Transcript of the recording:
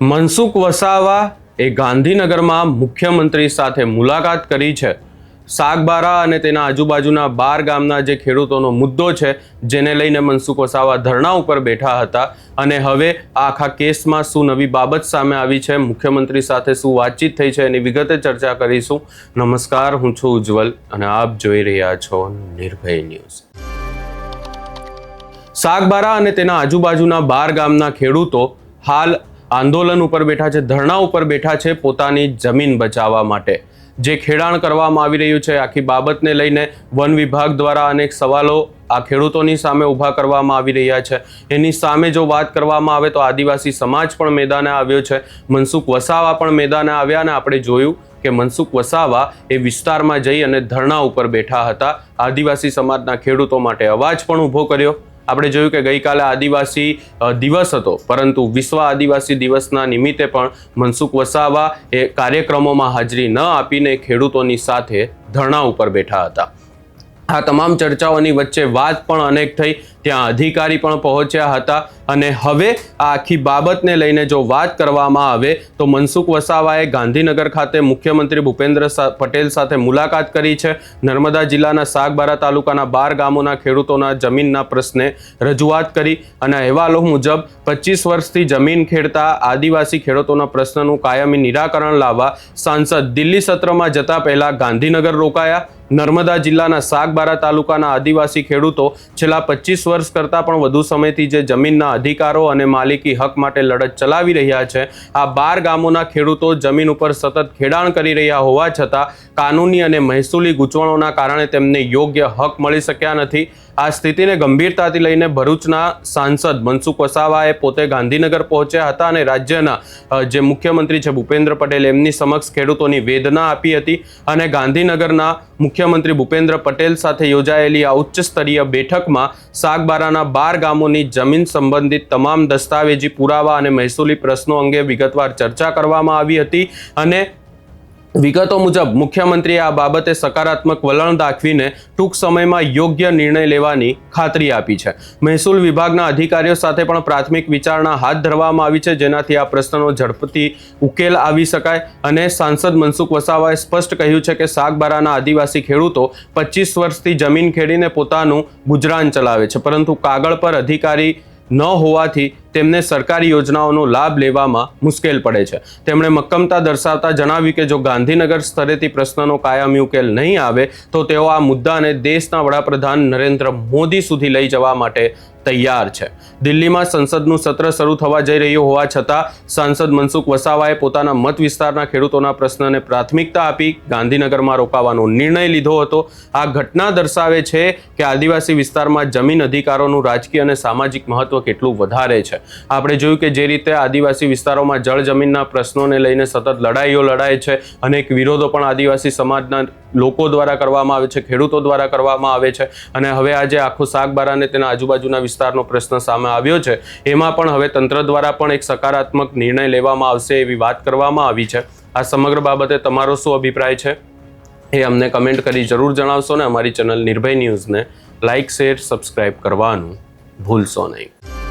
મનસુખ વસાવા એ ગાંધીનગરમાં મુખ્યમંત્રી સાથે મુલાકાત કરી છે. સાગબારા અને તેના આજુબાજુના 12 ગામના જે ખેડૂતોનો મુદ્દો છે જેને લઈને મનસુખ વસાવા ધરણા ઉપર બેઠા હતા અને હવે આખા કેસમાં શું નવી બાબત સામે આવી છે, મુખ્યમંત્રી સાથે શું વાતચીત થઈ છે એની વિગતે ચર્ચા કરીશું. નમસ્કાર, હું છું ઉજ્જવલ અને આપ જોઈ રહ્યા છો નિર્ભય ન્યૂઝ. સાગબારા અને તેના આજુબાજુના 12 ગામના ખેડૂતો હાલ આંદોલન ઉપર બેઠા છે, ધરણા ઉપર બેઠા છે પોતાની જમીન બચાવવા માટે. જે ખેડાણ કરવામાં આવી રહ્યું છે આખી બાબતને લઈને વન વિભાગ દ્વારા અનેક સવાલો આ ખેડૂતોની સામે ઊભા કરવામાં આવી રહ્યા છે. એની સામે જો વાત કરવામાં આવે તો આદિવાસી સમાજ પણ મેદાને આવ્યો છે, મનસુખ વસાવા પણ મેદાને આવ્યા અને આપણે જોયું કે મનસુખ વસાવા એ વિસ્તારમાં જઈ અને ધરણા ઉપર બેઠા હતા. આદિવાસી સમાજના ખેડૂતો માટે અવાજ પણ ઊભો કર્યો. આપણે જોયું કે ગઈકાલે આદિવાસી દિવસ હતો, પરંતુ વિશ્વ આદિવાસી દિવસના નિમિત્તે પણ મનસુખ વસાવા એ કાર્યક્રમોમાં હાજરી ન આપીને ખેડૂતોની સાથે ધરણા ઉપર બેઠા હતા. આ તમામ ચર્ચાઓની વચ્ચે વાત પણ અનેક થઈ, ત્યાં અધિકારી પણ પહોંચ્યા હતા અને હવે આ આખી બાબતને લઈને જો વાત કરવામાં આવે તો મનસુખ વસાવાએ ગાંધીનગર ખાતે મુખ્યમંત્રી ભૂપેન્દ્ર પટેલ સાથે મુલાકાત કરી છે. નર્મદા જિલ્લાના સાગબારા તાલુકાના 12 ગામોના ખેડૂતોના જમીનના પ્રશ્ને રજૂઆત કરી અને અહેવાલો મુજબ 25 વર્ષથી જમીન ખેડતા આદિવાસી ખેડૂતોના પ્રશ્નનું કાયમી નિરાકરણ લાવવા સાંસદ દિલ્હી સત્રમાં જતા પહેલા ગાંધીનગર રોકાયા. નર્મદા જિલ્લાના સાગબારા તાલુકાના આદિવાસી ખેડૂતો છેલ્લા 25 વર્ષ કરતાં પણ વધુ સમયથી જે જમીનના અધિકારો અને માલિકી હક માટે લડત ચલાવી રહ્યા છે, આ 12 ગામોના ખેડૂતો જમીન ઉપર સતત ખેડાણ કરી રહ્યા હોવા છતાં કાનૂની અને મહેસૂલી ગૂંચવણોના કારણે તેમને યોગ્ય હક મળી શક્યા નથી. આ સ્થિતિને ગંભીરતાથી લઈને ભરૂચના સાંસદ મનસુખ વસાવાએ પોતે ગાંધીનગર પહોંચ્યા હતા અને રાજ્યના જે મુખ્યમંત્રી છે ભૂપેન્દ્ર પટેલ એમની સમક્ષ ખેડૂતોની વેદના આપી હતી અને ગાંધીનગરના મુખ્યમંત્રી ભૂપેન્દ્ર પટેલ સાથે યોજાયેલી આ ઉચ્ચ સ્તરીય બેઠકમાં સાગબારાના 12 ગામોની જમીન સંબંધિત તમામ દસ્તાવેજી પુરાવા અને મહેસૂલી પ્રશ્નો અંગે વિગતવાર ચર્ચા કરવામાં આવી હતી અને વિગતો મુજબ મુખ્યમંત્રીએ આ બાબતે સકારાત્મક વલણ દાખવીને ટૂંક સમયમાં યોગ્ય નિર્ણય લેવાની ખાતરી આપી છે. મહેસૂલ વિભાગના અધિકારીઓ સાથે પણ પ્રાથમિક વિચારણા હાથ ધરવામાં આવી છે, જેનાથી આ પ્રશ્નનો ઝડપથી ઉકેલ આવી શકાય. અને સાંસદ મનસુખ વસાવાએ સ્પષ્ટ કહ્યું છે કે સાગબારાના આદિવાસી ખેડૂતો 25 વર્ષથી જમીન ખેડીને પોતાનું ગુજરાન ચલાવે છે, પરંતુ કાગળ પર અધિકારી ન હોવાથી તેમને સરકારી યોજનાઓનો લાભ લેવામાં મુશ્કેલ પડે છે. તેમણે મક્કમતા દર્શાવતા જણાવ્યું કે જો ગાંધીનગર સ્તરેથી પ્રશ્નનો કાયમી ઉકેલ નહીં આવે તો તેઓ આ મુદ્દાને દેશના વડાપ્રધાન નરેન્દ્ર મોદી સુધી લઈ જવા માટે તૈયાર છે. દિલ્હીમાં સંસદનું સત્ર શરૂ થવા જઈ રહ્યું હોવા છતાં સાંસદ મનસુખ વસાવાએ પોતાના મત વિસ્તારના ખેડૂતોના પ્રશ્નને પ્રાથમિકતા આપી ગાંધીનગરમાં રોકાવાનો નિર્ણય લીધો હતો. આ ઘટના દર્શાવે છે કે આદિવાસી વિસ્તારમાં જમીન અધિકારોનું રાજકીય અને સામાજિક મહત્વ કેટલું વધારે છે. આપણે જોયું કે જે રીતે આદિવાસી વિસ્તારોમાં જળ જમીનના પ્રશ્નોને લઈને સતત લડાઈઓ લડાય છે, અનેક વિરોધો પણ આદિવાસી સમાજના લોકો દ્વારા કરવામાં આવે છે, ખેડૂતો દ્વારા કરવામાં આવે છે અને હવે આજે આખો સાગબારા અને તેના આજુબાજુના વિસ્તારનો પ્રશ્ન સામે આવ્યો છે, એમાં પણ હવે તંત્ર દ્વારા પણ એક સકારાત્મક નિર્ણય લેવામાં આવશે એવી વાત કરવામાં આવી છે. આ સમગ્ર બાબતે તમારો શું અભિપ્રાય છે એ અમને કમેન્ટ કરી જરૂર જણાવશો ને અમારી ચેનલ નિર્ભય ન્યૂઝને લાઇક, શેર, સબસ્ક્રાઇબ કરવાનું ભૂલશો નહીં.